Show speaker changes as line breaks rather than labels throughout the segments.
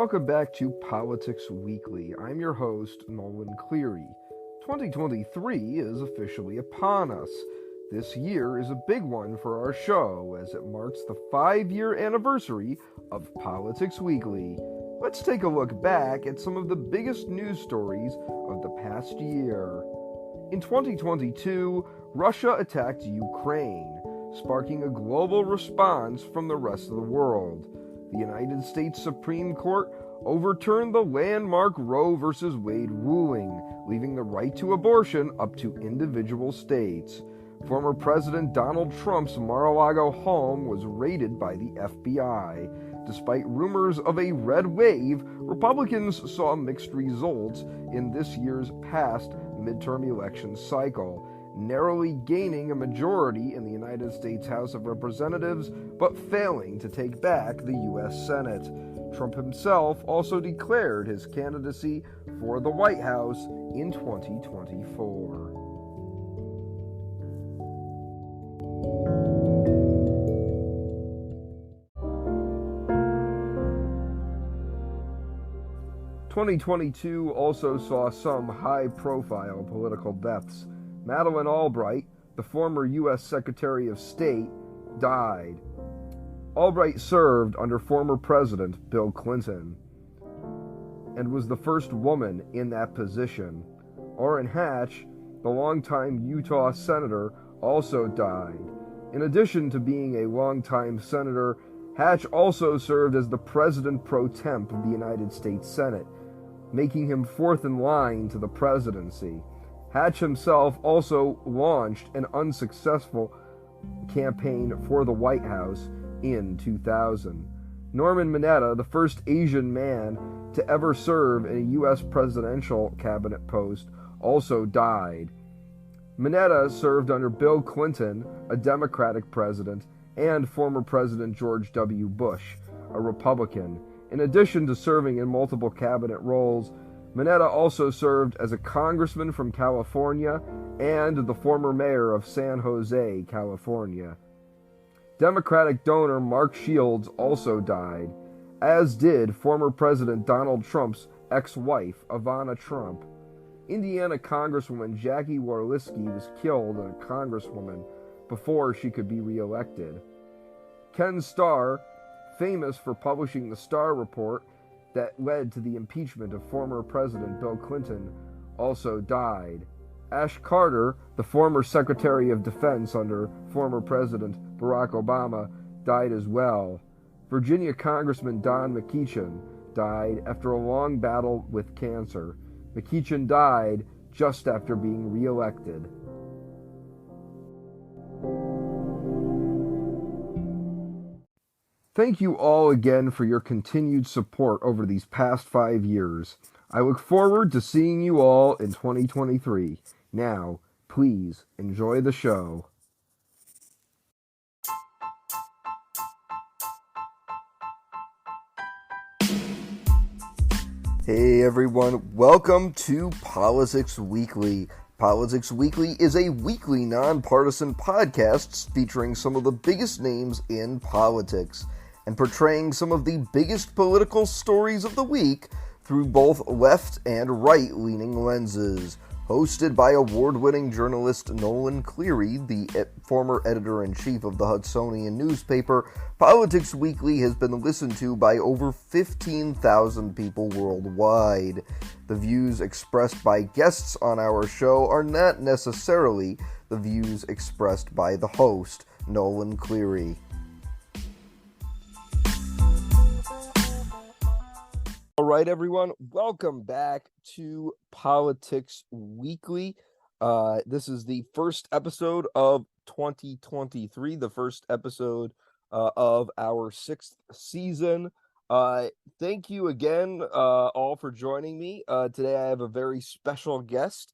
Welcome back to Politics Weekly. I'm your host, Nolan Cleary. 2023 is officially upon us. This year is a big one for our show as it marks the 5-year anniversary of Politics Weekly. Let's take a look back at some of the biggest news stories of the past year. In 2022, Russia attacked Ukraine, sparking a global response from the rest of the world. The United States Supreme Court overturned the landmark Roe v. Wade ruling, leaving the right to abortion up to individual states. Former President Donald Trump's Mar-a-Lago home was raided by the FBI. Despite rumors of a red wave, Republicans saw mixed results in this year's past midterm election cycle, narrowly gaining a majority in the United States House of Representatives, but failing to take back the U.S. Senate. Trump himself also declared his candidacy for the White House in 2024. "2022 also saw some high-profile political deaths. Madeleine Albright, the former U.S. Secretary of State, died. Albright served under former President Bill Clinton and was the first woman in that position. Orrin Hatch, the longtime Utah senator, also died. In addition to being a longtime senator, Hatch also served as the President pro temp of the United States Senate, making him fourth in line to the presidency. Hatch himself also launched an unsuccessful campaign for the White House in 2000. Norman Mineta, the first Asian man to ever serve in a U.S. presidential cabinet post, also died. Mineta served under Bill Clinton, a Democratic president, and former President George W. Bush, a Republican. In addition to serving in multiple cabinet roles, Mineta also served as a congressman from California and the former mayor of San Jose, California. Democratic donor Mark Shields also died, as did former President Donald Trump's ex-wife, Ivana Trump. Indiana Congresswoman Jackie Warliski was killed as a congresswoman before she could be reelected. Ken Starr, famous for publishing the Starr Report that led to the impeachment of former President Bill Clinton, also died. Ash Carter, the former Secretary of Defense under former President Barack Obama, died as well. Virginia Congressman Don McEachin died after a long battle with cancer. McEachin died just after being reelected. Thank you all again for your continued support over these past 5 years. I look forward to seeing you all in 2023. Now, please enjoy the show. Hey everyone, welcome to Politics Weekly. Politics Weekly is a weekly nonpartisan podcast featuring some of the biggest names in politics and portraying some of the biggest political stories of the week through both left and right-leaning lenses. Hosted by award-winning journalist Nolan Cleary, the former editor-in-chief of the Hudsonian newspaper, Politics Weekly has been listened to by over 15,000 people worldwide. The views expressed by guests on our show are not necessarily the views expressed by the host, Nolan Cleary. All right, everyone, welcome back to Politics Weekly. This is the first episode of 2023, the first episode of our 6th season. Thank you again, all, for joining me. Today I have a very special guest,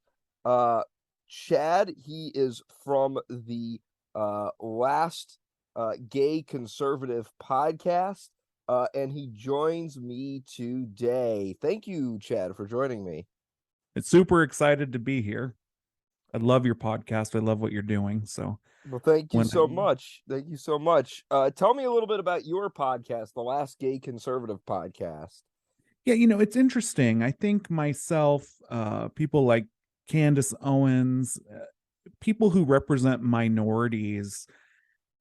Chad. He is from the last Gay Conservative podcast. And he joins me today. Thank you, Chad, for joining me.
It's super excited to be here. I love your podcast. I love what you're doing. So,
well, thank you so much. Thank you so much. Tell me a little bit about your podcast, the Last Gay Conservative podcast.
Yeah, it's interesting. I think myself, people like Candace Owens, people who represent minorities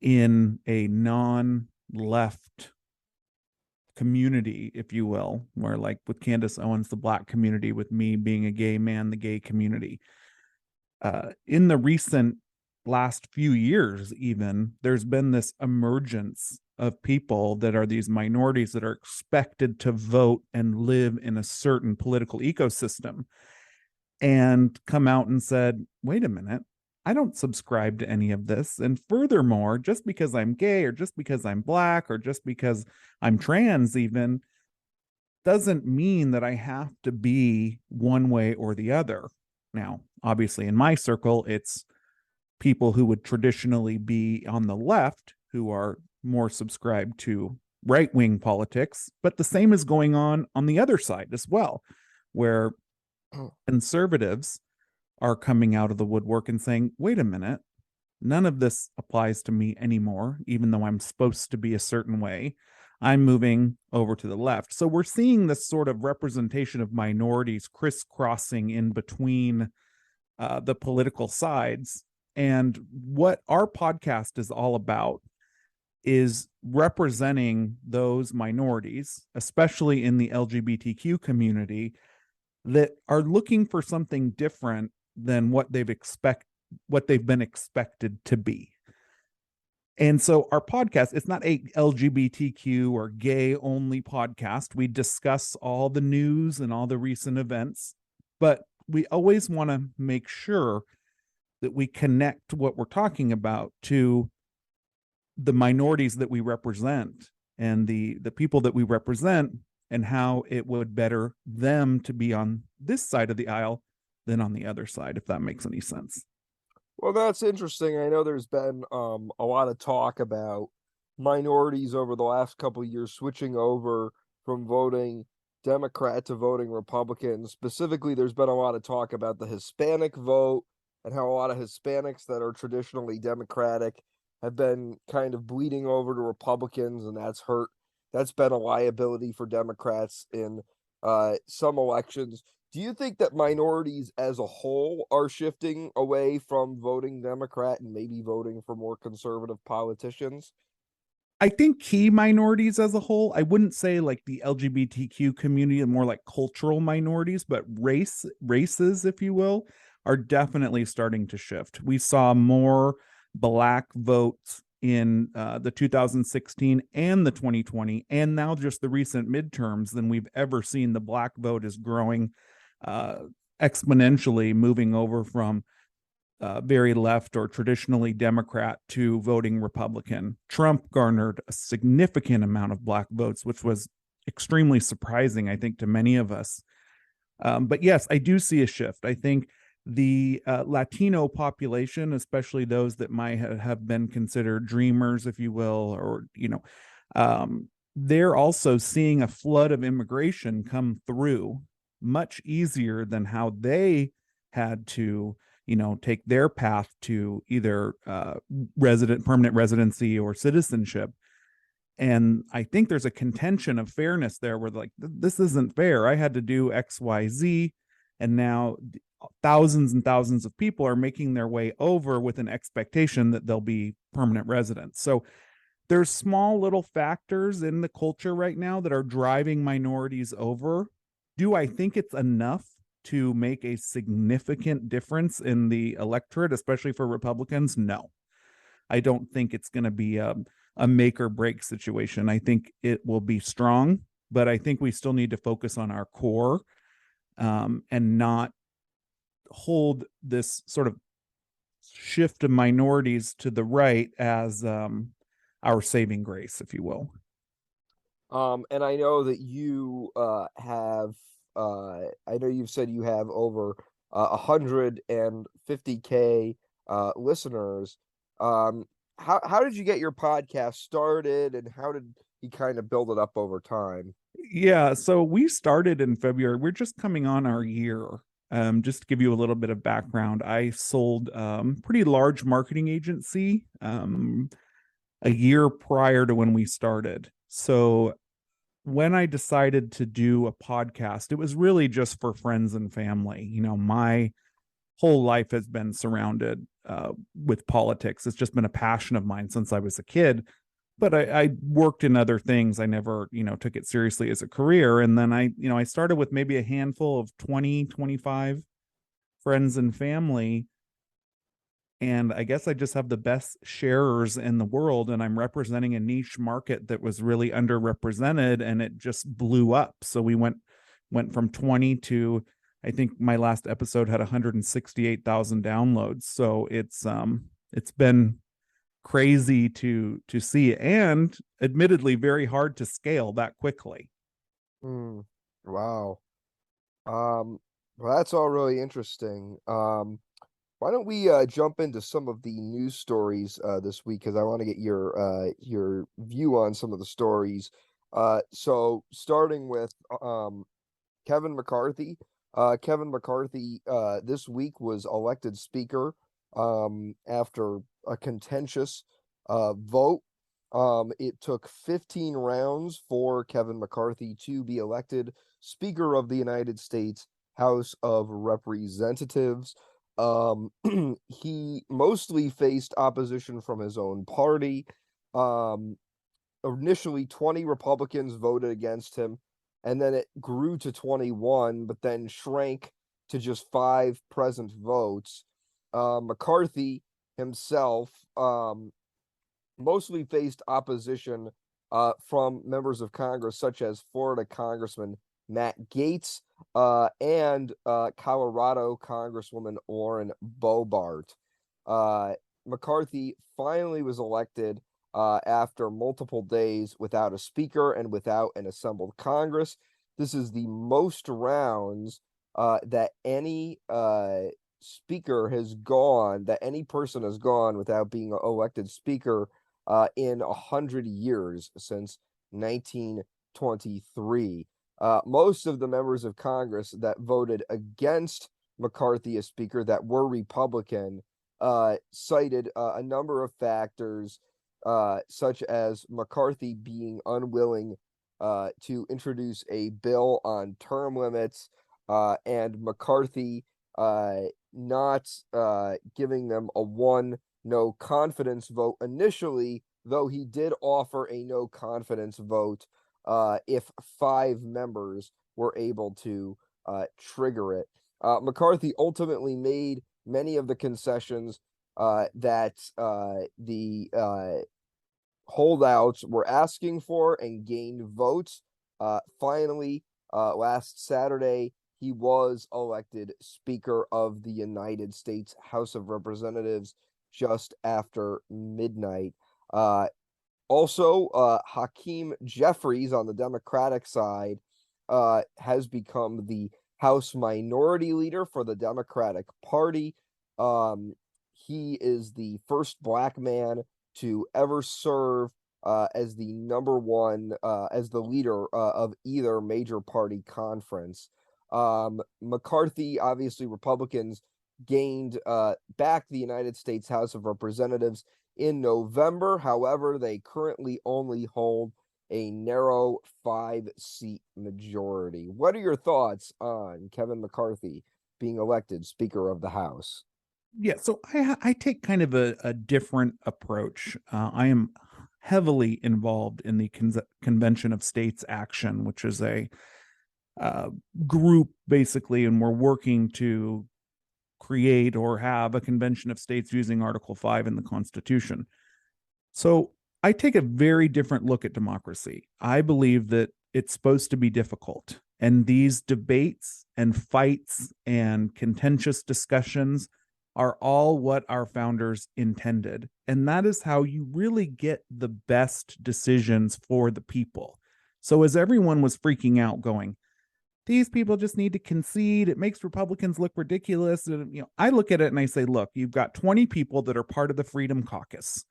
in a non-left community, if you will, where like with Candace Owens, the Black community, with me being a gay man, the gay community. In the recent last few years, even, there's been this emergence of people that are these minorities that are expected to vote and live in a certain political ecosystem, and come out and said, wait a minute, I don't subscribe to any of this. And furthermore, just because I'm gay or just because I'm Black or just because I'm trans, even, doesn't mean that I have to be one way or the other. Now, obviously, in my circle, it's people who would traditionally be on the left who are more subscribed to right wing politics, but the same is going on the other side as well, where conservatives are coming out of the woodwork and saying, wait a minute, none of this applies to me anymore, even though I'm supposed to be a certain way. I'm moving over to the left. So we're seeing this sort of representation of minorities crisscrossing in between the political sides. And what our podcast is all about is representing those minorities, especially in the LGBTQ community, that are looking for something different than what they've been expected to be. And so our podcast, it's not a LGBTQ or gay only podcast. We discuss all the news and all the recent events, but we always want to make sure that we connect what we're talking about to the minorities that we represent and the people that we represent, and how it would better them to be on this side of the aisle than on the other side, if that makes any sense.
Well, that's interesting. I know there's been a lot of talk about minorities over the last couple of years switching over from voting Democrat to voting Republican. Specifically, there's been a lot of talk about the Hispanic vote and how a lot of Hispanics that are traditionally Democratic have been kind of bleeding over to Republicans, and that's hurt. That's been a liability for Democrats in some elections. Do you think that minorities as a whole are shifting away from voting Democrat and maybe voting for more conservative politicians?
I think key minorities as a whole, I wouldn't say like the LGBTQ community, more like cultural minorities, but races, if you will, are definitely starting to shift. We saw more Black votes in the 2016 and the 2020, and now just the recent midterms, than we've ever seen. The Black vote is growing exponentially, moving over from very left or traditionally Democrat to voting Republican. Trump garnered a significant amount of Black votes, which was extremely surprising, I think, to many of us. But yes, I do see a shift. I think the Latino population, especially those that might have been considered dreamers, if you will, or, they're also seeing a flood of immigration come through much easier than how they had to, take their path to either permanent residency or citizenship. And I think there's a contention of fairness there where like, this isn't fair. I had to do XYZ, and now thousands and thousands of people are making their way over with an expectation that they'll be permanent residents. So there's small little factors in the culture right now that are driving minorities over. Do I think it's enough to make a significant difference in the electorate, especially for Republicans? No, I don't think it's going to be a make or break situation. I think it will be strong, but I think we still need to focus on our core, and not hold this sort of shift of minorities to the right as our saving grace, if you will.
And I know that you have, I know you've said you have over 150K listeners. How did you get your podcast started, and how did you kind of build it up over time?
Yeah, so we started in February. We're just coming on our year. Just to give you a little bit of background, I sold pretty large marketing agency a year prior to when we started. So when I decided to do a podcast, it was really just for friends and family. My whole life has been surrounded with politics. It's just been a passion of mine since I was a kid. But I worked in other things. I never, took it seriously as a career. And then I started with maybe a handful of 20, 25 friends and family. And I guess I just have the best sharers in the world, and I'm representing a niche market that was really underrepresented, and it just blew up. So we went from 20 to, I think my last episode had 168,000 downloads. So it's been crazy to see, and admittedly very hard to scale that quickly.
Wow. Well, that's all really interesting. Why don't we jump into some of the news stories this week, because I want to get your view on some of the stories. So starting with Kevin McCarthy. Kevin McCarthy this week was elected speaker after a contentious vote. It took 15 rounds for Kevin McCarthy to be elected Speaker of the United States House of Representatives. He mostly faced opposition from his own party. Initially, 20 Republicans voted against him, and then it grew to 21, but then shrank to just 5 present votes. McCarthy himself mostly faced opposition from members of Congress, such as Florida Congressman Matt Gaetz and Colorado Congresswoman Lauren Boebert. McCarthy finally was elected after multiple days without a speaker and without an assembled Congress. This is the most rounds that any speaker has gone, that any person has gone without being elected speaker in 100 years, since 1923. Most of the members of Congress that voted against McCarthy as speaker that were Republican cited a number of factors, such as McCarthy being unwilling to introduce a bill on term limits, and McCarthy not giving them a no confidence vote initially, though he did offer a no confidence vote if 5 members were able to trigger it. McCarthy ultimately made many of the concessions that the holdouts were asking for and gained votes. Finally, last Saturday, he was elected Speaker of the United States House of Representatives just after midnight. Also, Hakeem Jeffries on the Democratic side has become the House Minority Leader for the Democratic Party. He is the first Black man to ever serve as the number one, as the leader of either major party conference. McCarthy, obviously, Republicans gained back the United States House of Representatives in November. However, they currently only hold a narrow 5-seat majority. What are your thoughts on Kevin McCarthy being elected Speaker of the House?
Yeah, so I take kind of a different approach. I am heavily involved in the Convention of States Action, which is a group basically, and we're working to create or have a convention of states using Article 5 in the Constitution. So I take a very different look at democracy. I believe that it's supposed to be difficult, and these debates and fights and contentious discussions are all what our founders intended. And that is how you really get the best decisions for the people. So as everyone was freaking out going, these people just need to concede, it makes Republicans look ridiculous. And, I look at it and I say, look, you've got 20 people that are part of the Freedom Caucus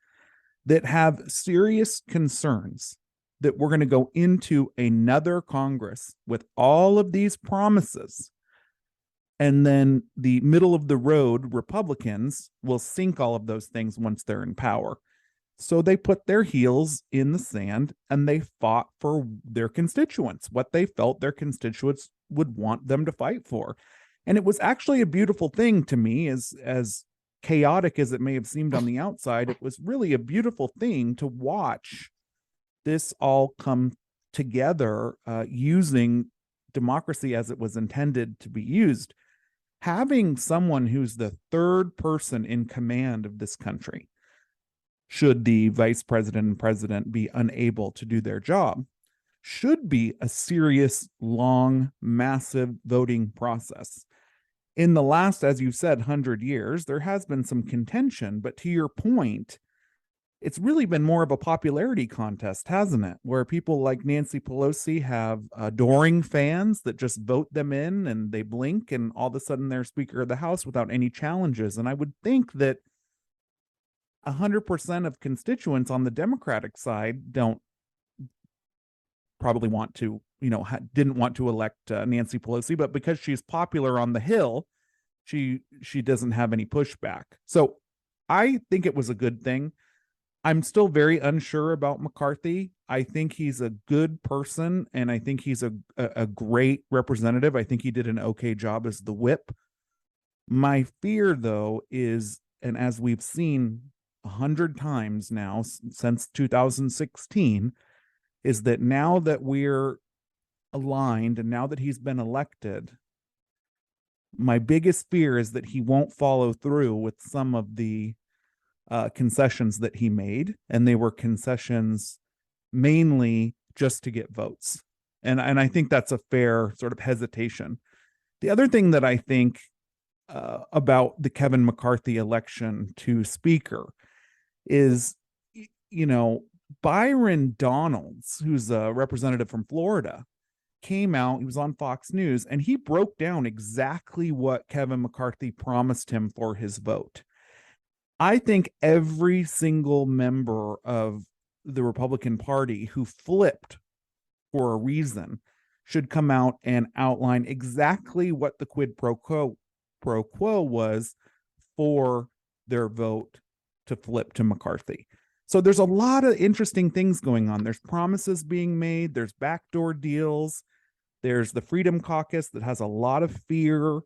that have serious concerns that we're going to go into another Congress with all of these promises. And then the middle of the road Republicans will sink all of those things once they're in power. So they put their heels in the sand and they fought for their constituents, what they felt their constituents would want them to fight for. And it was actually a beautiful thing to me, as chaotic as it may have seemed on the outside. It was really a beautiful thing to watch this all come together, using democracy as it was intended to be used. Having someone who's the third person in command of this country, should the vice president and president be unable to do their job, should be a serious, long, massive voting process. In the last, as you said, 100 years, there has been some contention, but to your point, it's really been more of a popularity contest, hasn't it? Where people like Nancy Pelosi have adoring fans that just vote them in and they blink and all of a sudden they're Speaker of the House without any challenges. And I would think that 100% of constituents on the Democratic side don't probably want to, didn't want to elect Nancy Pelosi, but because she's popular on the Hill, she doesn't have any pushback. So I think it was a good thing. I'm still very unsure about McCarthy. I think he's a good person, and I think he's a great representative. I think he did an okay job as the whip. My fear, though, is, and as we've seen 100 times now since 2016, is that now that we're aligned and now that he's been elected, my biggest fear is that he won't follow through with some of the concessions that he made, and they were concessions mainly just to get votes. And I think that's a fair sort of hesitation. The other thing that I think about the Kevin McCarthy election to Speaker is, Byron Donalds, who's a representative from Florida, came out, he was on Fox News, and he broke down exactly what Kevin McCarthy promised him for his vote. I think every single member of the Republican Party who flipped for a reason should come out and outline exactly what the quid pro quo was for their vote to flip to McCarthy. So there's a lot of interesting things going on. There's promises being made, there's backdoor deals, there's the Freedom Caucus that has a lot of fear,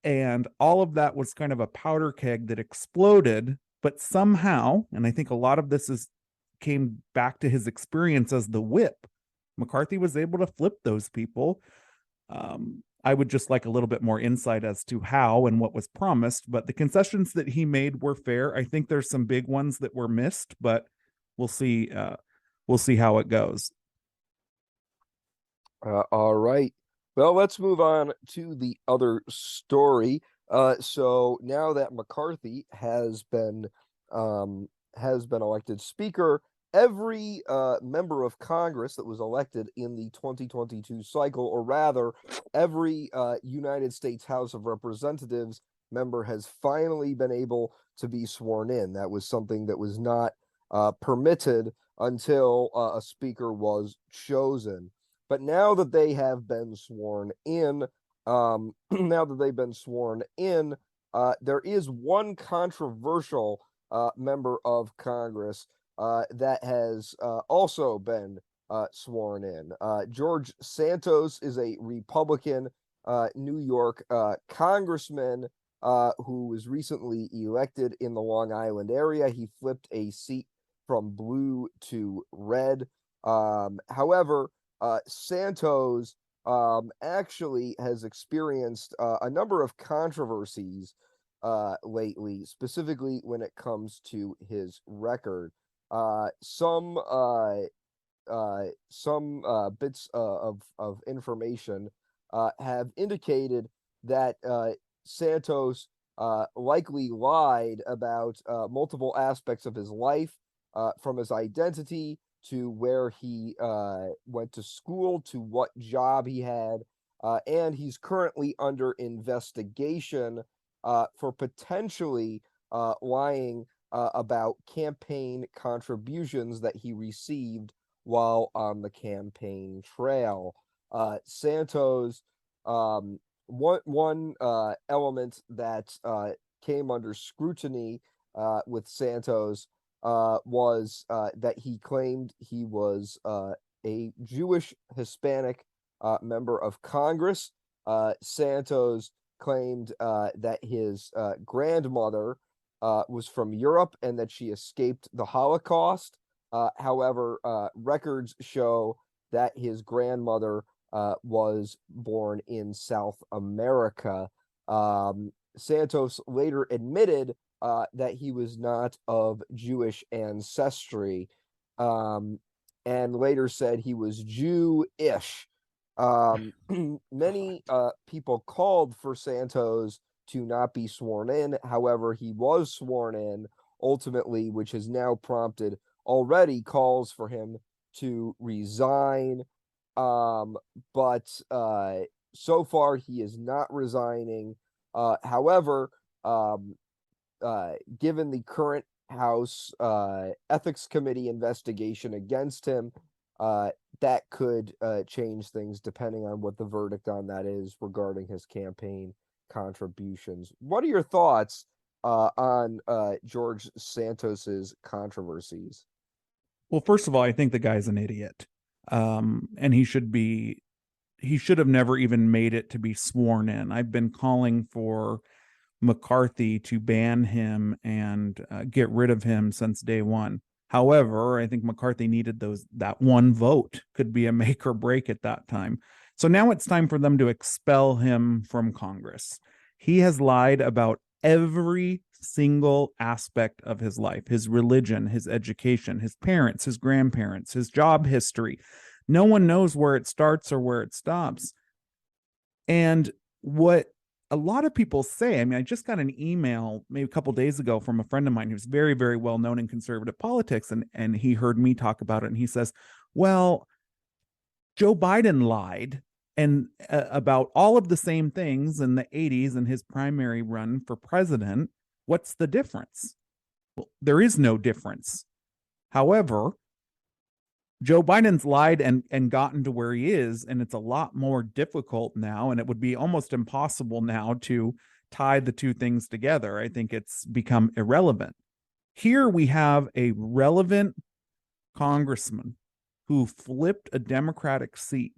and all of that was kind of a powder keg that exploded. But somehow, and I think a lot of this came back to his experience as the whip, McCarthy was able to flip those people. I would just like a little bit more insight as to how and what was promised, but the concessions that he made were fair. I think there's some big ones that were missed, but we'll see. We'll see how it goes.
All right. Well, let's move on to the other story. So now that McCarthy has been elected Speaker, every member of Congress that was elected in the 2022 cycle, or rather, every United States House of Representatives member has finally been able to be sworn in. That was something that was not permitted until a speaker was chosen. But now that they have been sworn in, there is one controversial member of Congress that has also been sworn in. George Santos is a Republican New York congressman who was recently elected in the Long Island area. He flipped a seat from blue to red. However, Santos actually has experienced a number of controversies lately, specifically when it comes to his record. Some bits of information have indicated that Santos likely lied about multiple aspects of his life, from his identity to where he went to school, to what job he had, and he's currently under investigation for potentially lying about campaign contributions that he received while on the campaign trail. Santos, one element that came under scrutiny with Santos was that he claimed he was a Jewish Hispanic member of Congress. Santos claimed that his grandmother was from Europe and that she escaped the Holocaust. However, records show that his grandmother was born in South America. Santos later admitted that he was not of Jewish ancestry, and later said he was Jew-ish. Many people called for Santos to not be sworn in. However, he was sworn in ultimately, which has now prompted already calls for him to resign. But so far he is not resigning. However, given the current House Ethics Committee investigation against him, that could change things depending on what the verdict on that is regarding his campaign contributions. What are your thoughts on George Santos's controversies?
Well, first of all, I think the guy's an idiot. And he should have never even made it to be sworn in. I've been calling for McCarthy to ban him and get rid of him since day one. However, I think McCarthy needed that one vote could be a make or break at that time. So now it's time for them to expel him from Congress. He has lied about every single aspect of his life, his religion, his education, his parents, his grandparents, his job history. No one knows where it starts or where it stops. And what a lot of people say, I mean, I just got an email maybe a couple of days ago from a friend of mine who's very, very well known in conservative politics, and he heard me talk about it, and he says, well, Joe Biden lied and about all of the same things in the 80s in his primary run for president. What's the difference? Well, there is no difference. However, Joe Biden's lied and gotten to where he is, and it's a lot more difficult now, and it would be almost impossible now to tie the two things together. I think it's become irrelevant. Here we have a relevant congressman who flipped a Democratic seat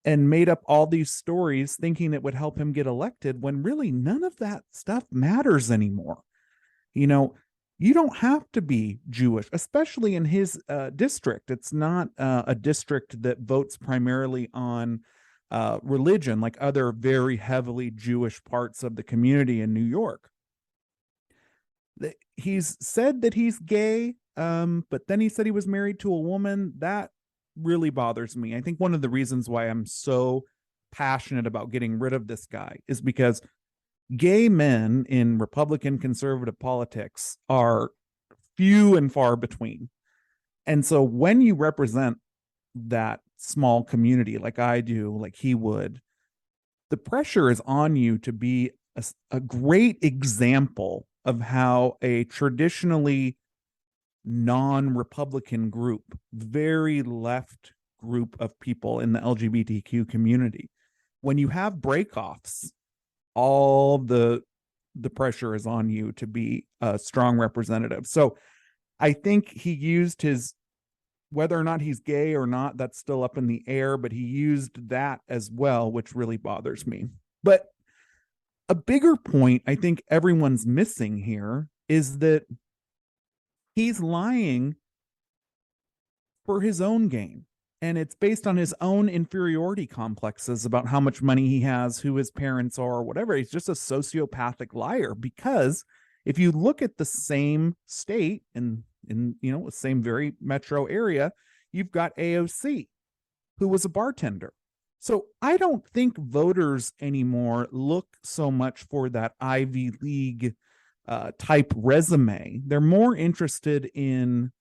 and made up all these stories thinking it would help him get elected, when really none of that stuff matters anymore. You know, you don't have to be Jewish, especially in his district. It's not a district that votes primarily on religion like other very heavily Jewish parts of the community in New York. He's said that he's gay, but then he said he was married to a woman. That really bothers me. I think one of the reasons why I'm so passionate about getting rid of this guy is because gay men in Republican conservative politics are few and far between. And so when you represent that small community like I do, like he would, the pressure is on you to be a great example of how a traditionally non-Republican group, very left group of people in the LGBTQ community, when you have breakoffs, all the pressure is on you to be a strong representative. So I think he used his, whether or not he's gay or not, that's still up in the air, but he used that as well, which really bothers me. But a bigger point I think everyone's missing here is that he's lying for his own gain. And it's based on his own inferiority complexes about how much money he has, who his parents are, whatever. He's just a sociopathic liar, because if you look at the same state and in the same very metro area, you've got AOC, who was a bartender. So I don't think voters anymore look so much for that Ivy League type resume. They're more interested in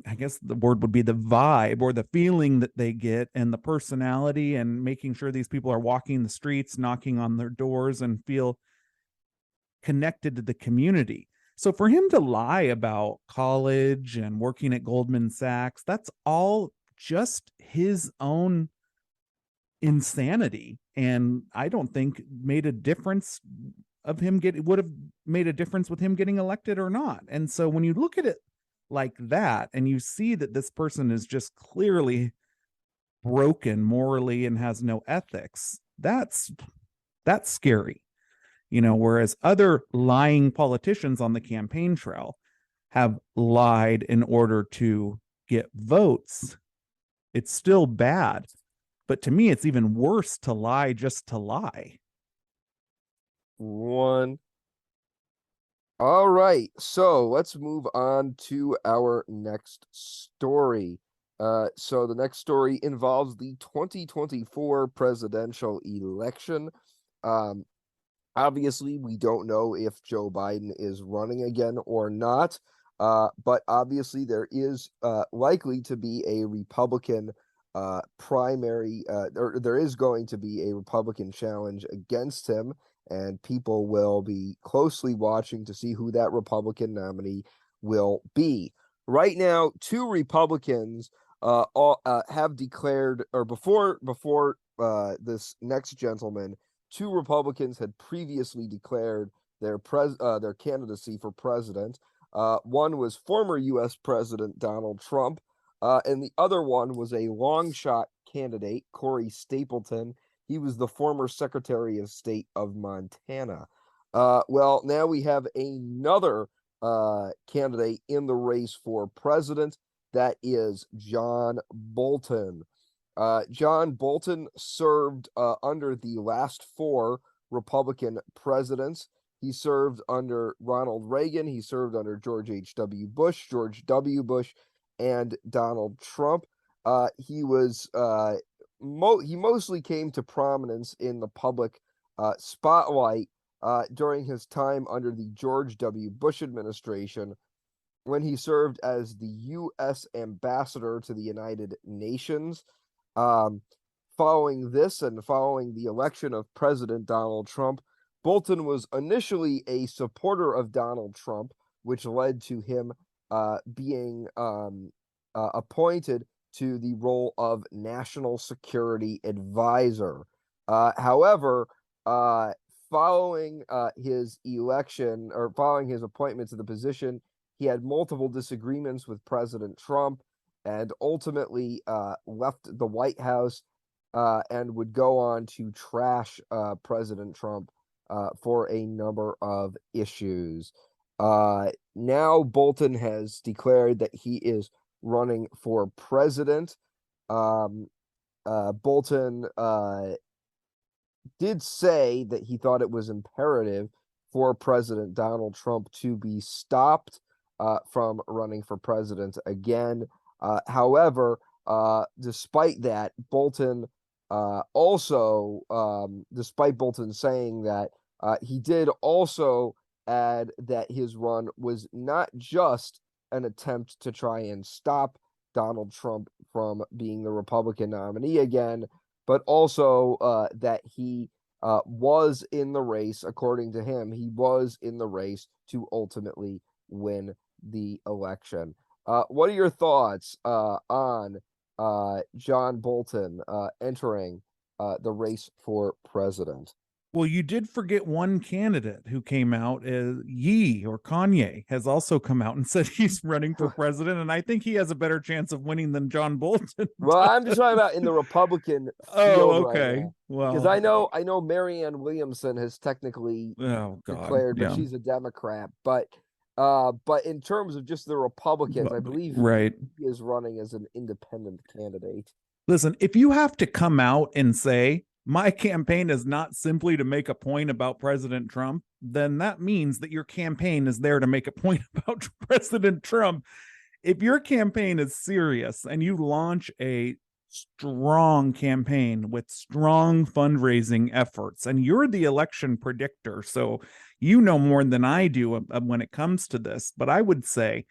I guess the word would be the vibe or the feeling that they get and the personality, and making sure these people are walking the streets, knocking on their doors, and feel connected to the community. So for him to lie about college and working at Goldman Sachs, that's all just his own insanity. And I don't think made a difference of him would have made a difference with him getting elected or not. And so when you look at it like that, and you see that this person is just clearly broken morally and has no ethics, that's scary. Whereas other lying politicians on the campaign trail have lied in order to get votes, it's still bad. But to me, it's even worse to lie just to lie.
One. All right, so let's move on to our next story. So the next story involves the 2024 presidential election. Obviously, we don't know if Joe Biden is running again or not, but obviously there is likely to be a Republican primary, or there is going to be a Republican challenge against him, and people will be closely watching to see who that Republican nominee will be. Right now, two Republicans have declared, or before this next gentleman, two Republicans had previously declared their candidacy for president. One was former U.S. President Donald Trump, and the other one was a long shot candidate, Corey Stapleton. He was the former Secretary of State of Montana. Well, now we have another candidate in the race for president. That is John Bolton. John Bolton served under the last four Republican presidents. He served under Ronald Reagan. He served under George H.W. Bush, George W. Bush, and Donald Trump. He mostly came to prominence in the public spotlight during his time under the George W. Bush administration, when he served as the U.S. ambassador to the United Nations. Following this and following the election of President Donald Trump, Bolton was initially a supporter of Donald Trump, which led to him being appointed to the role of National Security Advisor. However, following his election, or following his appointment to the position, he had multiple disagreements with President Trump, and ultimately left the White House and would go on to trash President Trump for a number of issues. Now Bolton has declared that he is running for president. Bolton did say that he thought it was imperative for President Donald Trump to be stopped from running for president again. However, despite that, Bolton despite Bolton saying that, he did also add that his run was not just an attempt to try and stop Donald Trump from being the Republican nominee again, but also that he was in the race. According to him, he was in the race to ultimately win the election. What are your thoughts on John Bolton entering the race for president?
Well, you did forget one candidate who came out. Kanye has also come out and said he's running for president, and I think he has a better chance of winning than John Bolton.
Well, I'm just talking about in the Republican field.
Oh, okay.
Right now.
Well,
because I know Marianne Williamson has technically declared, but she's a Democrat. But in terms of just the Republicans, I believe he is running as an independent candidate.
Listen, if you have to come out and say, my campaign is not simply to make a point about President Trump, then that means that your campaign is there to make a point about President Trump. If your campaign is serious and you launch a strong campaign with strong fundraising efforts, and you're the election predictor, so you know more than I do when it comes to this, but I would say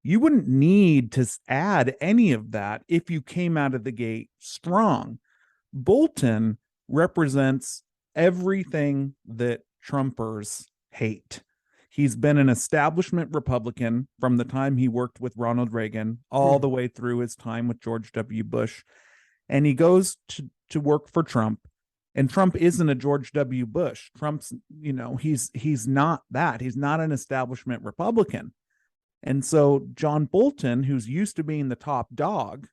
you wouldn't need to add any of that if you came out of the gate strong. Bolton represents everything that Trumpers hate. He's been an establishment Republican from the time he worked with Ronald Reagan all the way through his time with George W. Bush. And he goes to work for Trump And Trump isn't a George W. Bush. Trump's, he's not that. He's not an establishment Republican. And so John Bolton, who's used to being the top dog,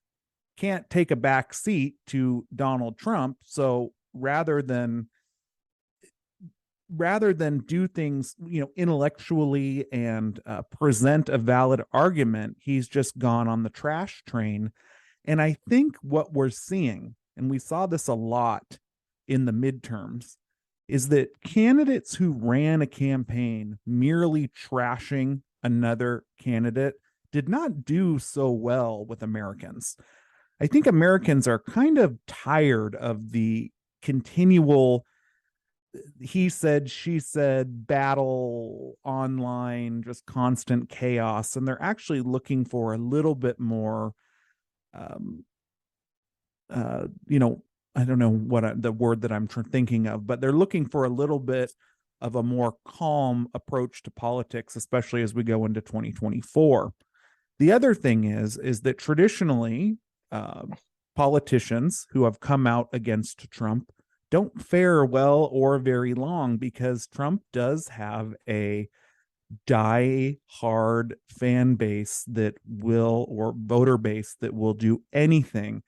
can't take a back seat to Donald Trump. So rather than do things intellectually and present a valid argument, he's just gone on the trash train. And I think what we're seeing, and we saw this a lot in the midterms, is that candidates who ran a campaign merely trashing another candidate did not do so well with Americans. I think Americans are kind of tired of the continual he said, she said, battle online, just constant chaos. And they're actually looking for a little bit more, um, I don't know the word that I'm thinking of, but they're looking for a little bit of a more calm approach to politics, especially as we go into 2024. The other thing is that traditionally, politicians who have come out against Trump don't fare well or very long, because Trump does have a die-hard fan base that will, or voter base that will do anything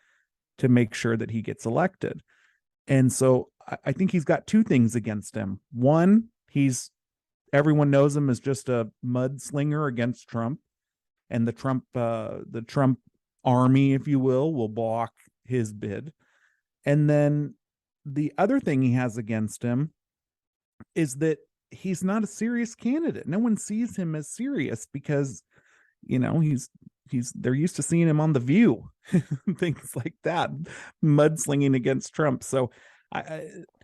to make sure that he gets elected. And so I think he's got two things against him. One, everyone knows him as just a mudslinger against Trump, and the Trump army, if you will block his bid. And then the other thing he has against him is that he's not a serious candidate. No one sees him as serious because, they're used to seeing him on The View, things like that, mudslinging against Trump. So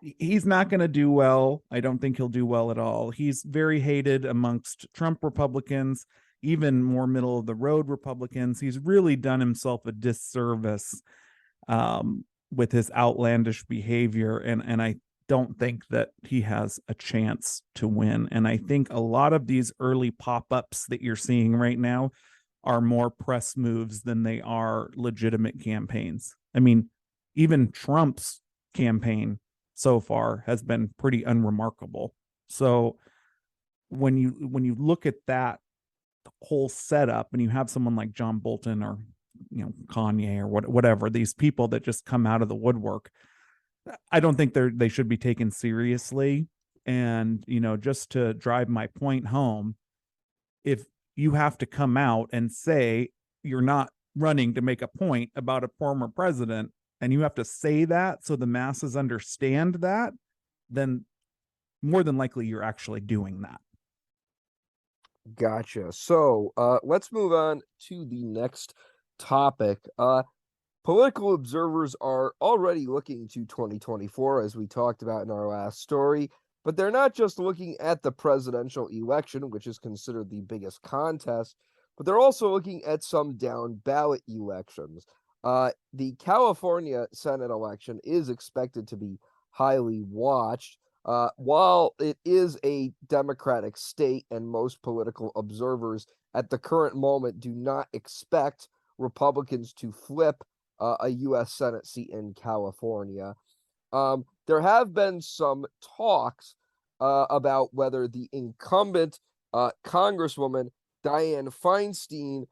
he's not going to do well. I don't think he'll do well at all. He's very hated amongst Trump Republicans, even more middle of the road Republicans. He's really done himself a disservice with his outlandish behavior. And I don't think that he has a chance to win. And I think a lot of these early pop-ups that you're seeing right now are more press moves than they are legitimate campaigns. I mean, even Trump's campaign so far has been pretty unremarkable. So when you look at that whole setup and you have someone like John Bolton or Kanye or whatever, these people that just come out of the woodwork, I don't think they should be taken seriously. And just to drive my point home, if you have to come out and say you're not running to make a point about a former president, and you have to say that so the masses understand that, then more than likely you're actually doing that.
Gotcha. So let's move on to the next topic. Political observers are already looking to 2024, as we talked about in our last story, but they're not just looking at the presidential election, which is considered the biggest contest, but they're also looking at some down ballot elections. The California Senate election is expected to be highly watched. While it is a Democratic state and most political observers at the current moment do not expect Republicans to flip a U.S. Senate seat in California, there have been some talks about whether the incumbent Congresswoman Dianne Feinstein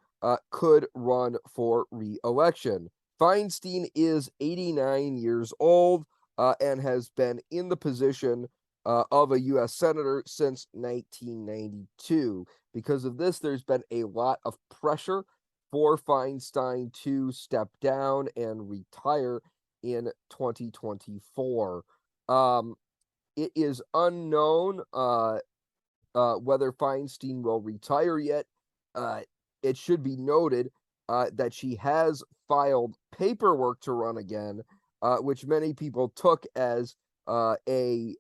could run for re-election. Feinstein is 89 years old and has been in the position of a U.S. Senator since 1992. Because of this, there's been a lot of pressure for Feinstein to step down and retire in 2024. It is unknown whether Feinstein will retire yet. It should be noted that she has filed paperwork to run again, which many people took as a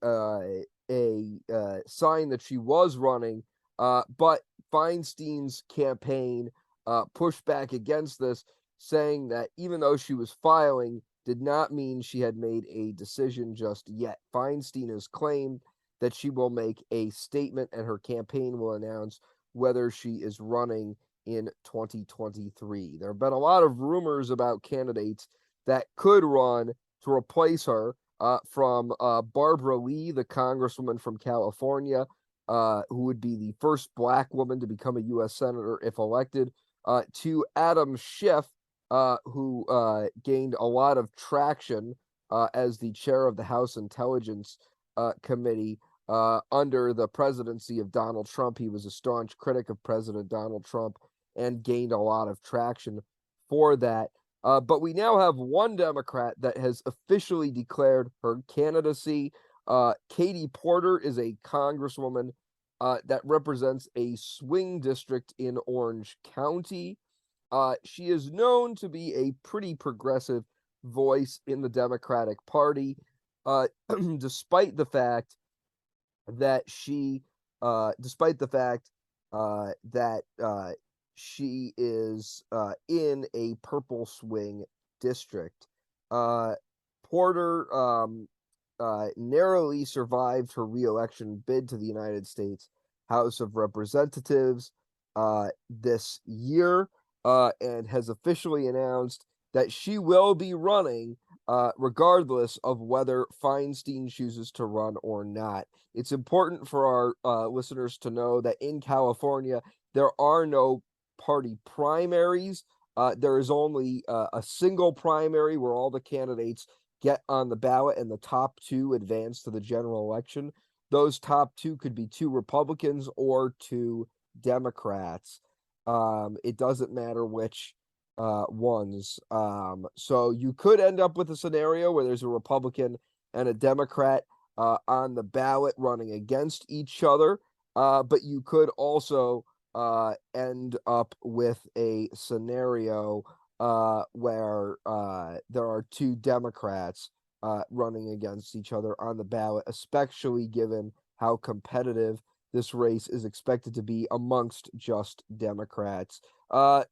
sign that she was running. But Feinstein's campaign pushed back against this, saying that even though she was filing, did not mean she had made a decision just yet. Feinstein has claimed that she will make a statement and her campaign will announce whether she is running in 2023. There have been a lot of rumors about candidates that could run to replace her. from Barbara Lee, the congresswoman from California, who would be the first black woman to become a U.S. senator if elected, to Adam Schiff, who gained a lot of traction as the chair of the House Intelligence Committee under the presidency of Donald Trump. He was a staunch critic of President Donald Trump and gained a lot of traction for that. But we now have one Democrat that has officially declared her candidacy. Katie Porter is a congresswoman that represents a swing district in Orange County. She is known to be a pretty progressive voice in the Democratic Party, despite the fact that she is in a purple swing district. Porter narrowly survived her reelection bid to the United States House of Representatives this year, and has officially announced that she will be running regardless of whether Feinstein chooses to run or not. It's important for our listeners to know that in California, there are no party primaries. There is only a single primary where all the candidates get on the ballot and the top two advance to the general election. Those top two could be two Republicans or two Democrats. It doesn't matter which ones. So you could end up with a scenario where there's a Republican and a Democrat on the ballot running against each other. But you could also end up with a scenario where there are two Democrats running against each other on the ballot, especially given how competitive this race is expected to be amongst just Democrats.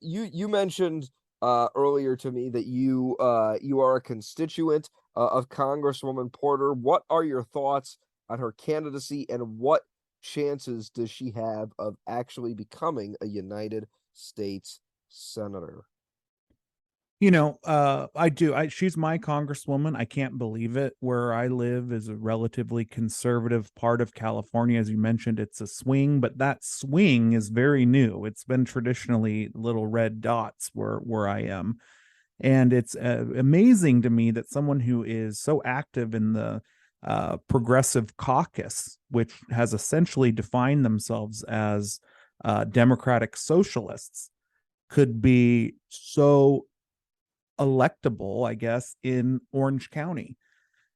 You mentioned earlier to me that you are a constituent of Congresswoman Porter. What are your thoughts on her candidacy, and what chances does she have of actually becoming a United States Senator?
I do. She's my congresswoman. I can't believe it. Where I live is a relatively conservative part of California. As you mentioned, it's a swing, but that swing is very new. It's been traditionally little red dots where I am. And it's amazing to me that someone who is so active in the progressive caucus, which has essentially defined themselves as democratic socialists, could be so electable, I guess, in Orange County.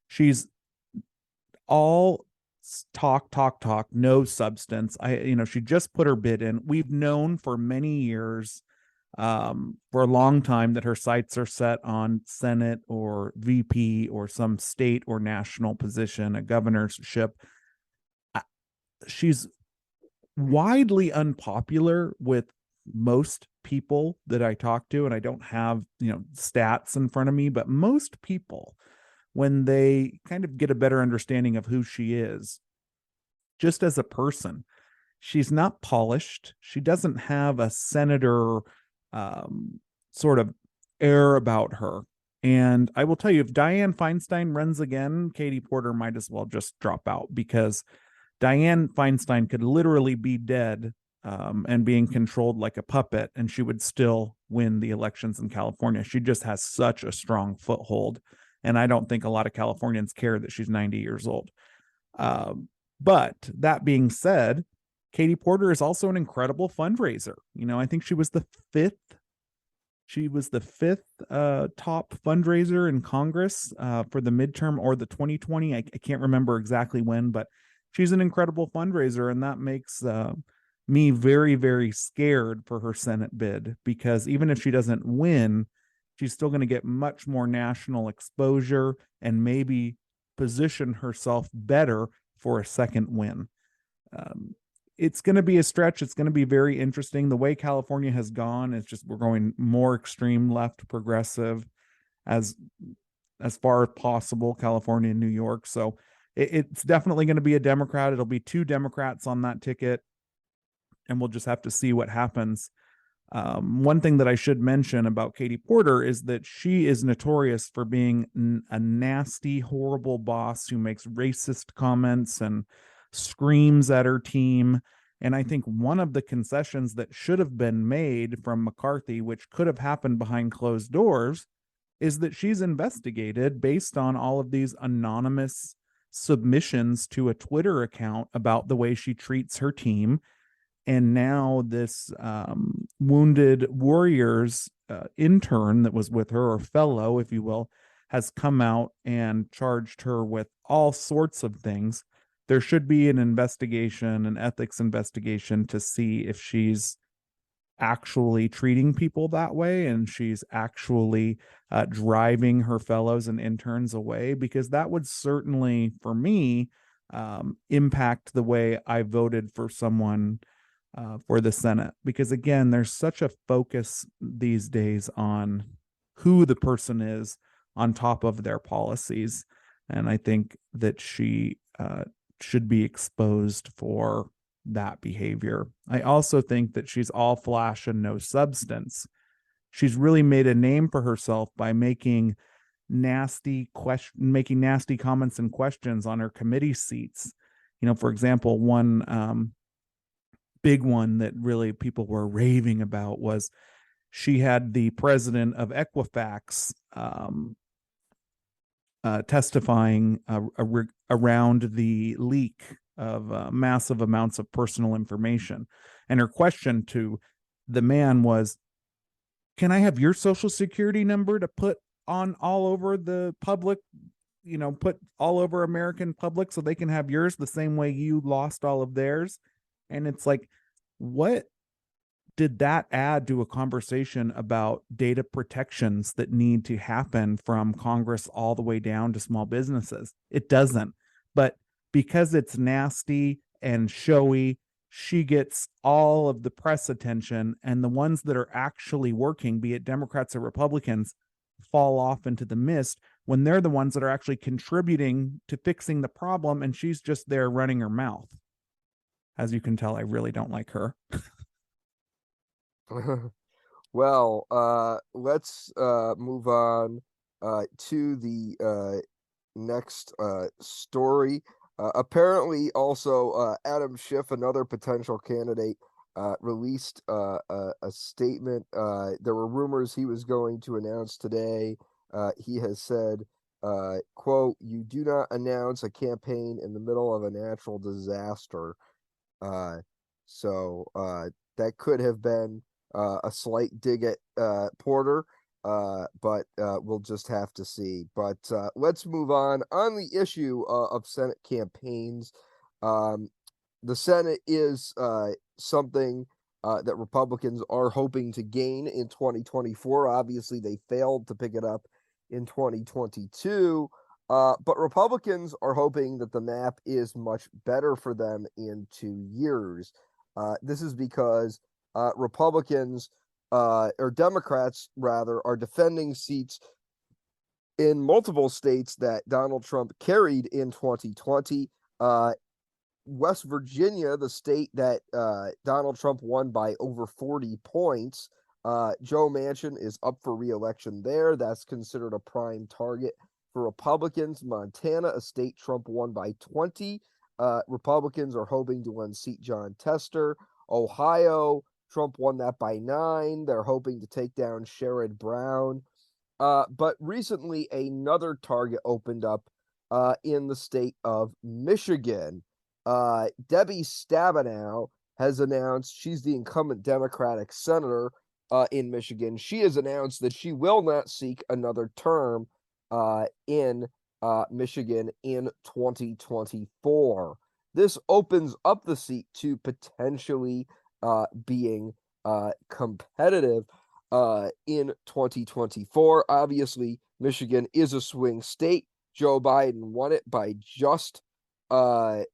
She's all talk, no substance. She just put her bid in. We've known for many years, for a long time, that her sights are set on Senate or VP or some state or national position, a governorship. She's widely unpopular with most people that I talk to, and I don't have, stats in front of me, but most people, when they kind of get a better understanding of who she is, just as a person, she's not polished. She doesn't have a senator sort of air about her. And I will tell you, if Dianne Feinstein runs again, Katie Porter might as well just drop out, because Dianne Feinstein could literally be dead and being controlled like a puppet, and she would still win the elections in California. She just has such a strong foothold, and I don't think a lot of Californians care that she's 90 years old. But that being said, Katie Porter is also an incredible fundraiser. I think she was the fifth top fundraiser in Congress for the midterm or the 2020. I can't remember exactly when, but she's an incredible fundraiser, and that makes me very, very scared for her Senate bid, because even if she doesn't win, she's still going to get much more national exposure and maybe position herself better for a second win. It's going to be a stretch. It's going to be very interesting. The way California has gone is just, we're going more extreme left progressive as far as possible, California and New York. So it's definitely going to be a Democrat. It'll be two Democrats on that ticket, and we'll just have to see what happens. One thing that I should mention about Katie Porter is that she is notorious for being a nasty, horrible boss who makes racist comments and screams at her team. And I think one of the concessions that should have been made from McCarthy, which could have happened behind closed doors, is that she's investigated based on all of these anonymous submissions to a Twitter account about the way she treats her team. And now this wounded warriors intern that was with her, or fellow, if you will, has come out and charged her with all sorts of things. There should be an investigation, an ethics investigation, to see if she's actually treating people that way and she's actually driving her fellows and interns away, because that would certainly, for me, impact the way I voted for someone for the Senate. Because again, there's such a focus these days on who the person is on top of their policies. And I think that she should be exposed for that behavior. I also think that she's all flash and no substance. She's really made a name for herself by making nasty comments and questions on her committee seats. For example, one big one that really people were raving about was she had the president of Equifax testifying around the leak of massive amounts of personal information. And her question to the man was, can I have your social security number to put on all over the public, put all over American public so they can have yours the same way you lost all of theirs? And it's like, what did that add to a conversation about data protections that need to happen from Congress all the way down to small businesses? It doesn't. But because it's nasty and showy, she gets all of the press attention, and the ones that are actually working, be it Democrats or Republicans, fall off into the mist when they're the ones that are actually contributing to fixing the problem, and she's just there running her mouth. As you can tell, I really don't like her.
Well, let's move on to the next story. Apparently, also, Adam Schiff, another potential candidate, released a statement. There were rumors he was going to announce today. He has said, quote, "You do not announce a campaign in the middle of a natural disaster." So that could have been a slight dig at Porter, but we'll just have to see. But let's move on. On the issue of Senate campaigns, the Senate is something that Republicans are hoping to gain in 2024. Obviously, they failed to pick it up in 2022. But Republicans are hoping that the map is much better for them in 2 years. This is because Republicans, or Democrats rather, are defending seats in multiple states that Donald Trump carried in 2020. West Virginia, the state that Donald Trump won by over 40 points, Joe Manchin is up for re-election there. That's considered a prime target for Republicans. Montana, a state Trump won by 20. Republicans are hoping to unseat John Tester. Ohio, Trump won that by 9. They're hoping to take down Sherrod Brown. But recently, another target opened up in the state of Michigan. Debbie Stabenow has announced she's the incumbent Democratic senator in Michigan. She has announced that she will not seek another term in Michigan in 2024. This opens up the seat to potentially being competitive in 2024. Obviously, Michigan is a swing state. Joe Biden won it by just 3%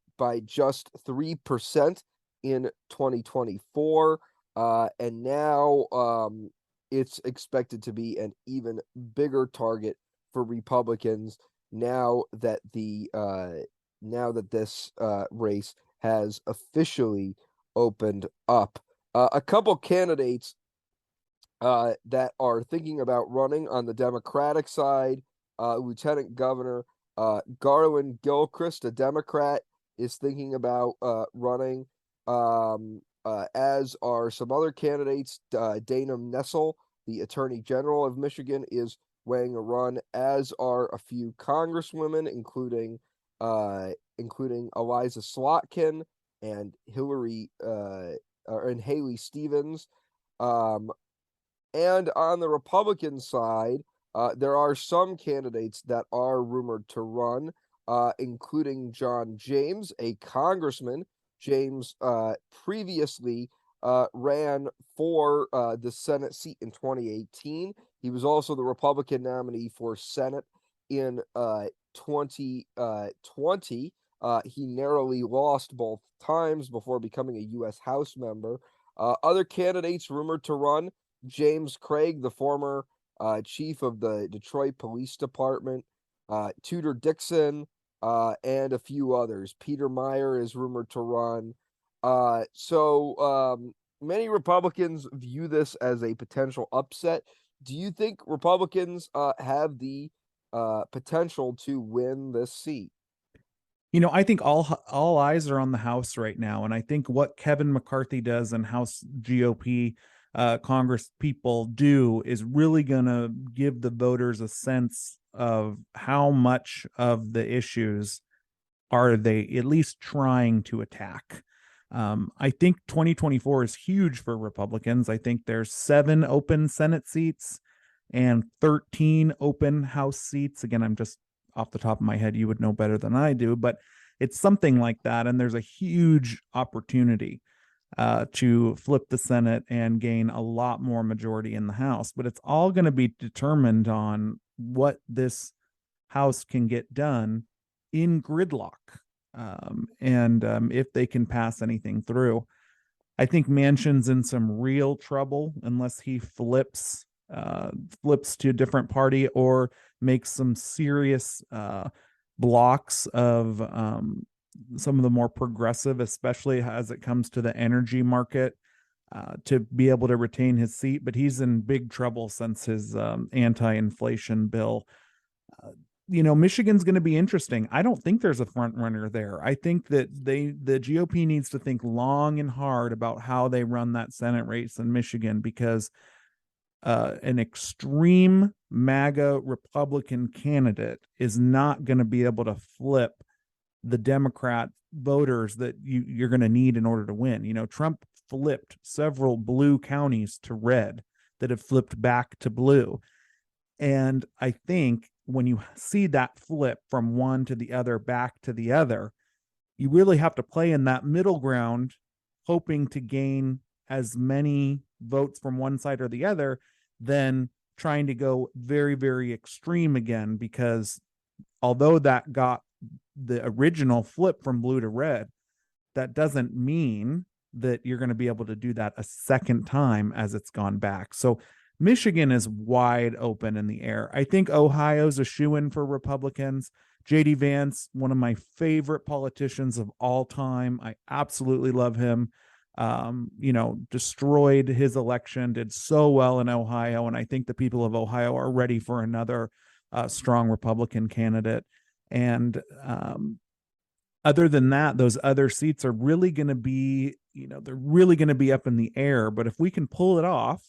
in 2024, and now it's expected to be an even bigger target for Republicans now that this race has officially opened up. A couple candidates that are thinking about running on the Democratic side. Lieutenant Governor Garland Gilchrist, a Democrat, is thinking about running, as are some other candidates. Dana Nessel, the Attorney General of Michigan, is weighing a run, as are a few congresswomen, including Eliza Slotkin and Haley Stevens. Um, and on the Republican side, there are some candidates that are rumored to run, including John James, a congressman. James previously ran for the Senate seat in 2018. He was also the Republican nominee for Senate in 2020. He narrowly lost both times before becoming a U.S. House member. Other candidates rumored to run: James Craig, the former chief of the Detroit Police Department, Tudor Dixon, and a few others. Peter Meyer is rumored to run. Many Republicans view this as a potential upset. Do you think Republicans have the potential to win this seat?
I think all eyes are on the House right now, and I think what Kevin McCarthy does and House GOP Congress people do is really going to give the voters a sense of how much of the issues are they at least trying to attack. I think 2024 is huge for Republicans. I think there's 7 open Senate seats and 13 open House seats. Again, I'm just off the top of my head, you would know better than I do, but it's something like that. And there's a huge opportunity to flip the Senate and gain a lot more majority in the House. But it's all going to be determined on what this House can get done in gridlock, and if they can pass anything through. I think Manchin's in some real trouble unless he flips to a different party or makes some serious blocks of some of the more progressive, especially as it comes to the energy market, to be able to retain his seat. But he's in big trouble since his anti-inflation bill. Michigan's going to be interesting. I don't think there's a front runner there. I think that the GOP needs to think long and hard about how they run that Senate race in Michigan, because an extreme MAGA Republican candidate is not going to be able to flip the Democrat voters that you're going to need in order to win. Trump flipped several blue counties to red that have flipped back to blue. And I think when you see that flip from one to the other, back to the other, you really have to play in that middle ground, hoping to gain as many votes from one side or the other, than trying to go very, very extreme again. Because although that got the original flip from blue to red, that doesn't mean that you're going to be able to do that a second time as it's gone back. So Michigan is wide open in the air. I think Ohio's a shoo-in for Republicans. J.D. Vance, one of my favorite politicians of all time. I absolutely love him. Destroyed his election, did so well in Ohio, and I think the people of Ohio are ready for another strong Republican candidate. And other than that, those other seats are really going to be, they're really going to be up in the air. But if we can pull it off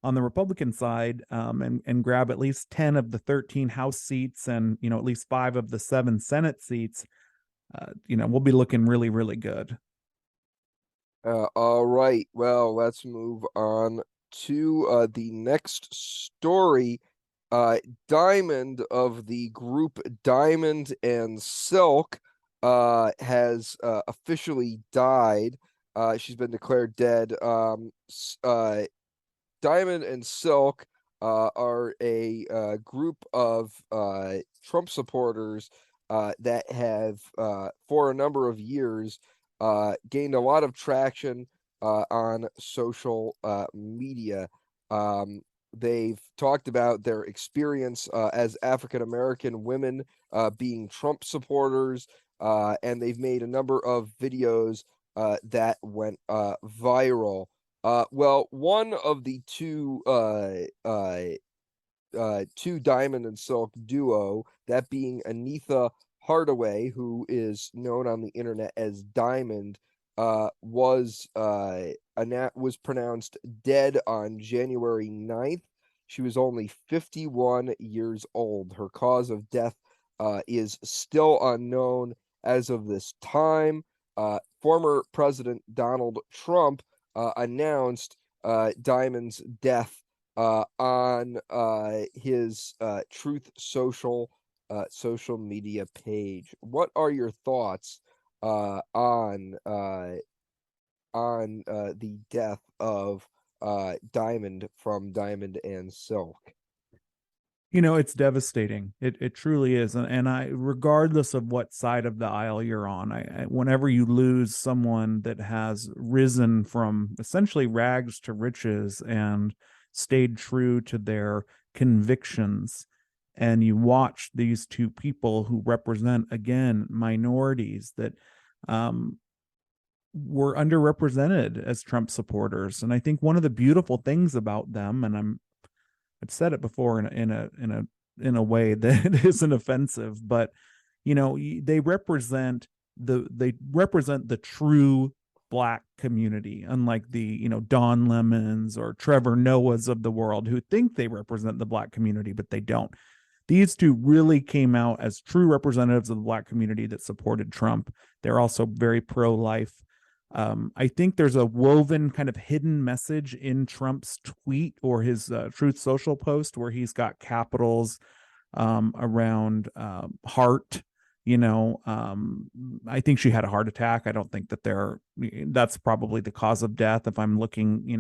on the Republican side, and grab at least 10 of the 13 House seats and, at least 5 of the 7 Senate seats, we'll be looking really, really good.
All right. Well, let's move on to the next story. Diamond of the group Diamond and Silk has officially died. She's been declared dead. Diamond and Silk are a group of Trump supporters that have, for a number of years, gained a lot of traction on social media. They've talked about their experience as African American women being Trump supporters, and they've made a number of videos that went viral. Well, one of the two Diamond and Silk duo, that being Anitha Hardaway, who is known on the internet as Diamond, was pronounced dead on January 9th. She was only 51 years old. Her cause of death is still unknown as of this time. Former President Donald Trump announced Diamond's death on his Truth social media page. What are your thoughts on the death of Diamond from Diamond and Silk?
It's devastating. It truly is. And I, regardless of what side of the aisle you're on, whenever you lose someone that has risen from essentially rags to riches and stayed true to their convictions, and you watch these two people who represent, again, minorities that were underrepresented as Trump supporters. And I think one of the beautiful things about them, and I've said it before in a way that isn't offensive, but they represent the true Black community, unlike the Don Lemons or Trevor Noahs of the world, who think they represent the Black community, but they don't. These two really came out as true representatives of the Black community that supported Trump. They're also very pro-life. I think there's a woven kind of hidden message in Trump's tweet or his Truth Social post where he's got capitals around heart. I think she had a heart attack. I don't think that's probably the cause of death if I'm looking,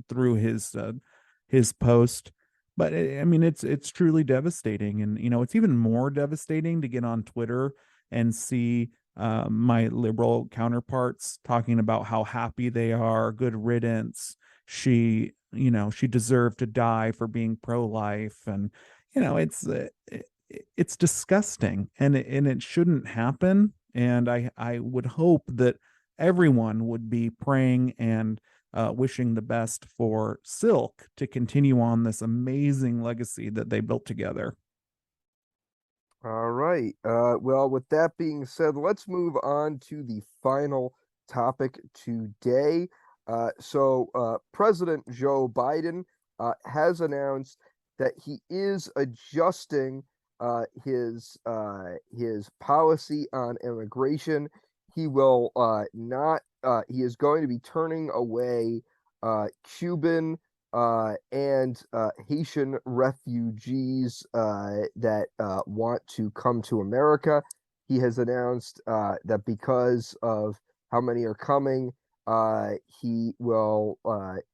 through his post. But it's truly devastating. And, it's even more devastating to get on Twitter and see my liberal counterparts talking about how happy they are, good riddance. She deserved to die for being pro-life. And, it's disgusting, and it shouldn't happen. And I would hope that everyone would be praying and wishing the best for Silk to continue on this amazing legacy that they built together.
All right. Well, with that being said, let's move on to the final topic today. President Joe Biden has announced that he is adjusting his policy on immigration. He will not. He is going to be turning away Cuban and Haitian refugees that want to come to America. He has announced that because of how many are coming, he will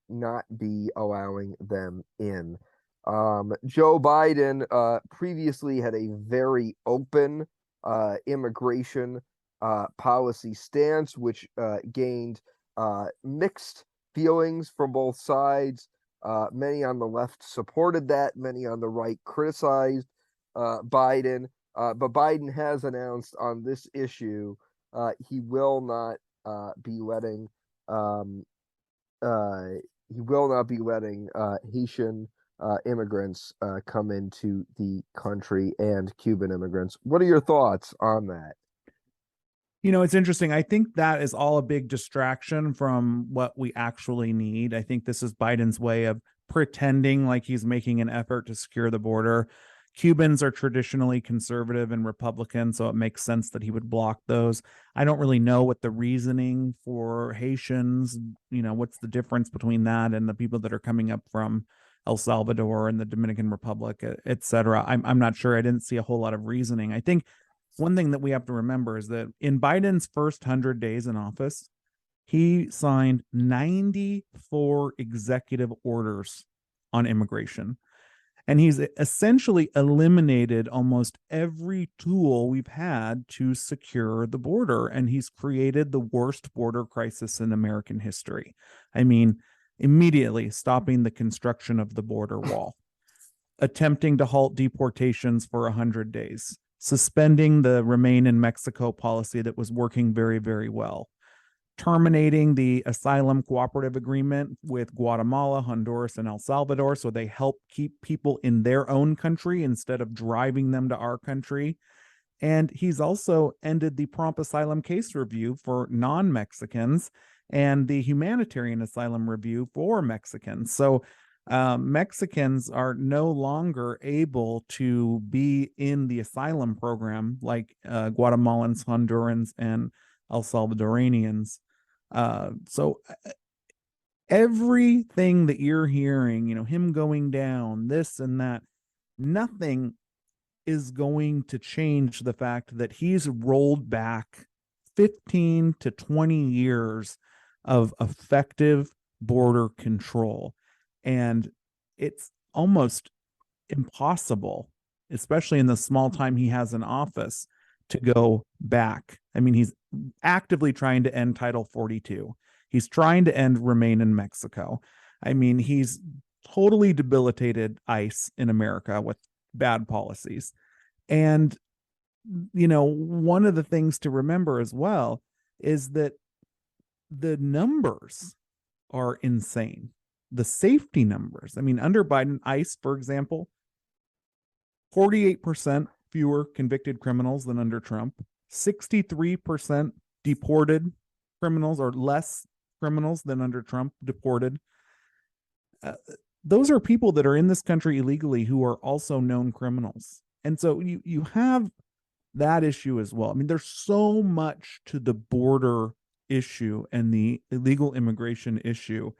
not be allowing them in. Joe Biden previously had a very open immigration policy stance, which gained mixed feelings from both sides. Many on the left supported that, many on the right criticized Biden. But Biden has announced on this issue he will not be letting Haitian immigrants come into the country, and Cuban immigrants. What are your thoughts on that?
It's interesting. I think that is all a big distraction from what we actually need. I think this is Biden's way of pretending like he's making an effort to secure the border. Cubans are traditionally conservative and Republican, so it makes sense that he would block those. I don't really know what the reasoning for Haitians, what's the difference between that and the people that are coming up from El Salvador and the Dominican Republic, et cetera. I'm not sure. I didn't see a whole lot of reasoning. I think one thing that we have to remember is that in Biden's first 100 days in office, he signed 94 executive orders on immigration. And he's essentially eliminated almost every tool we've had to secure the border. And he's created the worst border crisis in American history. Immediately stopping the construction of the border wall, attempting to halt deportations for 100 days, suspending the Remain in Mexico policy that was working very, very well, terminating the asylum cooperative agreement with Guatemala, Honduras, and El Salvador, so they help keep people in their own country instead of driving them to our country. And he's also ended the prompt asylum case review for non-Mexicans and the humanitarian asylum review for Mexicans. So Mexicans are no longer able to be in the asylum program like Guatemalans, Hondurans, and El Salvadorians. So everything that you're hearing, him going down, this and that, nothing is going to change the fact that he's rolled back 15 to 20 years of effective border control. And it's almost impossible, especially in the small time he has in office, to go back. I mean, he's actively trying to end Title 42. He's trying to end Remain in Mexico. I mean, he's totally debilitated ICE in America with bad policies. And, one of the things to remember as well is that the numbers are insane. The safety numbers. I mean, under Biden, ICE, for example, 48% fewer convicted criminals than under Trump, 63% deported criminals or less criminals than under Trump deported. Those are people that are in this country illegally who are also known criminals. And so you have that issue as well. I mean, there's so much to the border issue and the illegal immigration issue.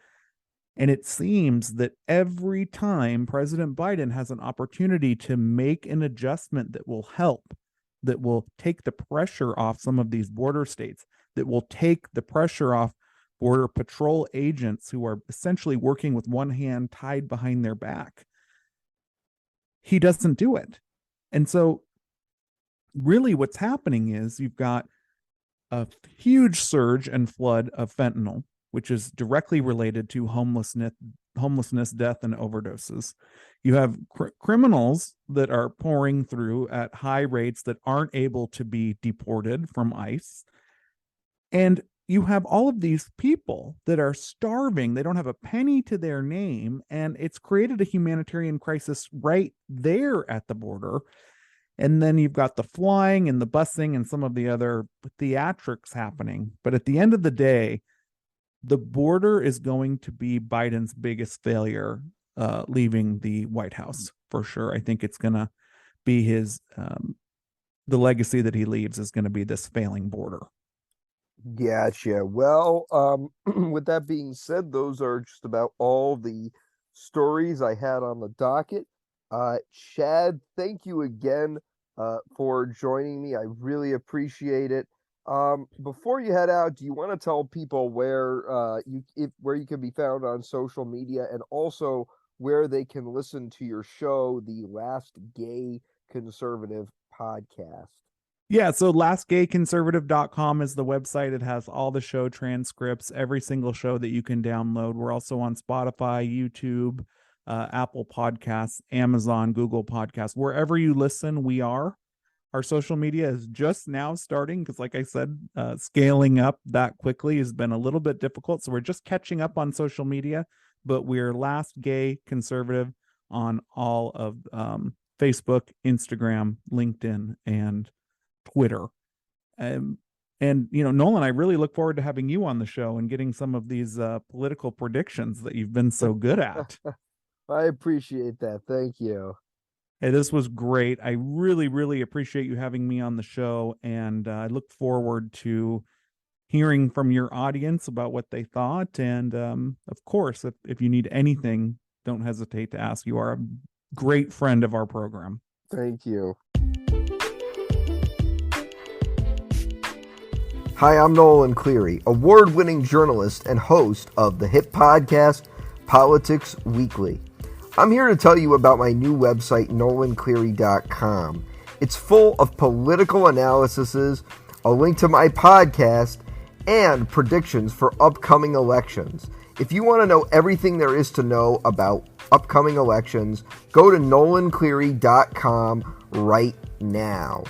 And it seems that every time President Biden has an opportunity to make an adjustment that will help, that will take the pressure off some of these border states, that will take the pressure off Border Patrol agents who are essentially working with one hand tied behind their back, he doesn't do it. And so really what's happening is you've got a huge surge and flood of fentanyl, which is directly related to homelessness, death, and overdoses. You have criminals that are pouring through at high rates that aren't able to be deported from ICE. And you have all of these people that are starving. They don't have a penny to their name. And it's created a humanitarian crisis right there at the border. And then you've got the flying and the busing and some of the other theatrics happening. But at the end of the day, the border is going to be Biden's biggest failure leaving the White House, for sure. I think it's going to be his, the legacy that he leaves is going to be this failing border.
Gotcha. Well, with that being said, those are just about all the stories I had on the docket. Chad, thank you again for joining me. I really appreciate it. Before you head out, do you want to tell people where you can be found on social media, and also where they can listen to your show, the Last Gay Conservative podcast?
Yeah, so lastgayconservative.com is the website. It has all the show transcripts, every single show that you can download. We're also on Spotify, YouTube, Apple Podcasts, Amazon, Google Podcasts. Wherever you listen, we are. Our social media is just now starting because, like I said, scaling up that quickly has been a little bit difficult. So we're just catching up on social media, but we're Last Gay Conservative on all of Facebook, Instagram, LinkedIn, and Twitter. And Nolan, I really look forward to having you on the show and getting some of these political predictions that you've been so good at.
I appreciate that. Thank you.
Hey, this was great. I really, really appreciate you having me on the show, and I look forward to hearing from your audience about what they thought. And of course, if you need anything, don't hesitate to ask. You are a great friend of our program.
Thank you. Hi, I'm Nolan Cleary, award-winning journalist and host of the hit podcast, Politics Weekly. I'm here to tell you about my new website, NolanCleary.com. It's full of political analyses, a link to my podcast, and predictions for upcoming elections. If you want to know everything there is to know about upcoming elections, go to NolanCleary.com right now.